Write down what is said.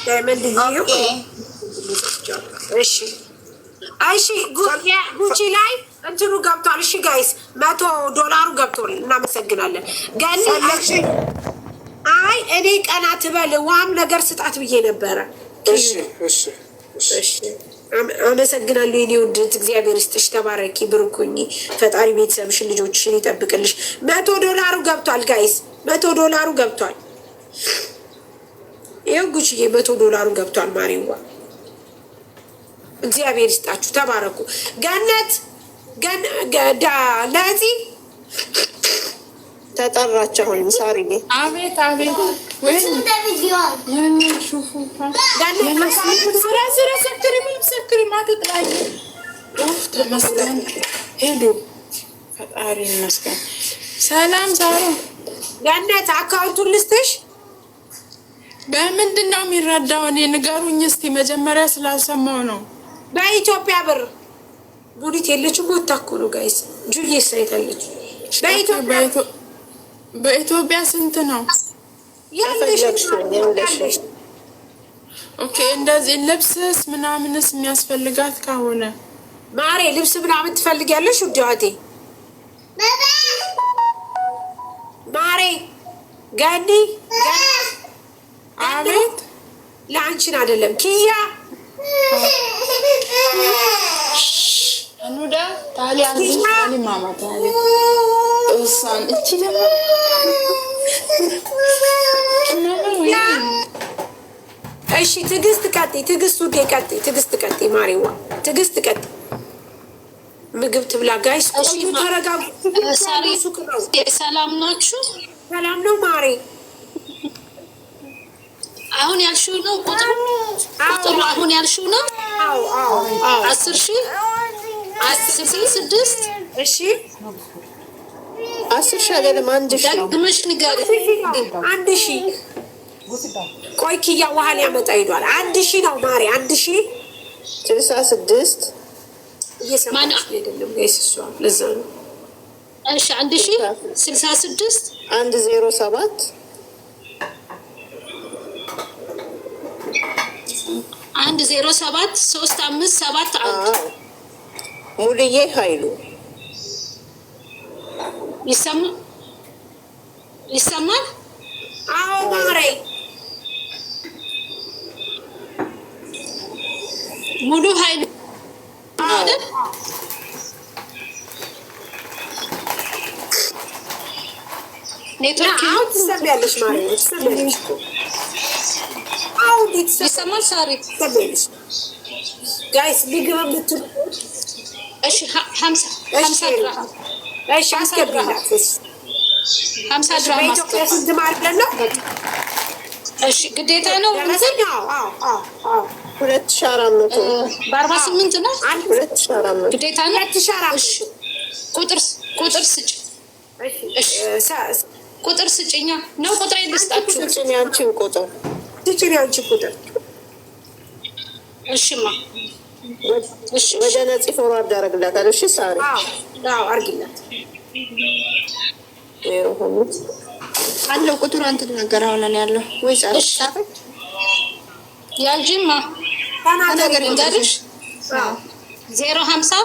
ዳይመንድ ይዩ። እሺ አይሺ ጉቺ ላይ እንትኑ ገብቷል። እሺ ጋይስ $100 ገብቷል። እናመሰግናለን። ገኒ አይ እኔ ቀና ትበል ዋም ነገር ስጣት ብዬ ነበረ። እሺ እሺ እሺ አመሰግናለሁ የኔ ውድት፣ እግዚአብሔር ይስጥሽ፣ ተባረኪ፣ ብርኩኝ፣ ፈጣሪ ቤተሰብሽን ልጆችሽን ይጠብቅልሽ። $100 ገብቷል ጋይስ፣ $100 ገብቷል። ይኸው ጉቺዬ $100 ገብቷል። ማሪዋ እግዚአብሔር ይስጣችሁ፣ ተባረኩ። ገነት ለዚህ ተጠራች። አሁንም ሳሪዬ አቤት አቤት ተመስገን ሄዱ። ፈጣሪ ይመስገን። ሰላም ሳሩ ገነት አካውንቱን ልስጥሽ። በምንድን ነው የሚረዳው? እኔ ንገሩኝ እስቲ መጀመሪያ ስላልሰማው ነው። በኢትዮጵያ ብር ቡዲት የለችም። ወታ እኮ ነው ጋይስ። ጁዬ ሳይታለች በኢትዮጵያ ስንት ነው ያለሽ? ኦኬ እንደዚህ ልብስስ ምናምንስ የሚያስፈልጋት ከሆነ ማሬ ልብስ ምናምን ትፈልጊያለሽ? ውዴዋቴ ማሬ ገኒ አቤት ለአንቺን አይደለም ኪያ አኑዳ ታሊያ ማማ ታሊያ እሷን እቺ ደግሞ እሺ ትዕግስት ቀጤ፣ ትዕግስት ውዴ ቀጤ፣ ትዕግስት ቀጤ፣ ማሬዋ ትዕግስት ቀጤ። ምግብ ትብላ ጋይስ። ተረጋጉ። ሰላም ናችሁ? ሰላም ነው ማሬ። አሁን ያልሽው ነው ቁጥሩ? አሁን ያልሽው ነው? አዎ 10,000 10,006 እሺ 10,000 አይደለም 1,000 ነው። ደግመሽ ንገሪ። 1,000 ቆይ ኪያ ውሃ ሊያመጣ ሄዷል። 1,000 ነው ማሬ። 1,066 እየሰማች አይደለም ጋይስ። እሷ ለዛ ነው። እሺ 1,066 107 107 3571 ሙሉዬ ኃይሉ ይሰማል? አዎ ማሬ ሙሉ ኃይሉ አይደል? ኔትወርክ አሁን ትሰሚያለሽ ማሬ፣ ትሰሚያለሽ እኮ አሁን ይሰማል? ሳሪ ትሰሚያለሽ ጋይስ። ምግብ የምትሉ እሺ 50 ድርሃም እሺ አስገቢላት። 50 ድርሃም በኢትዮጵያ ስንት ማለት ነው? እሺ ግዴታ ነው። አዎ 2,400 በ48 ነው። 2,400 ግዴታ ነው። 2,400 ቁጥር ስጭ። እሺ ቁጥር ስጭኛ ነው። ቁጥር ልስጣችሁ። ስጭኝ አንቺን ቁጥር ስጭኝ አንቺን ቁጥር። እሺማ እሺ ወደ ነፂ ፎርዋርድ አደረግላታለሁ። እሺ ሳሪ አዎ አርግላት አለው ቁጥሩ አንተ ነገር አሁን ያለው ወይ ጻፈች ያልጂማ ተናገሪ እንጋርሽ 050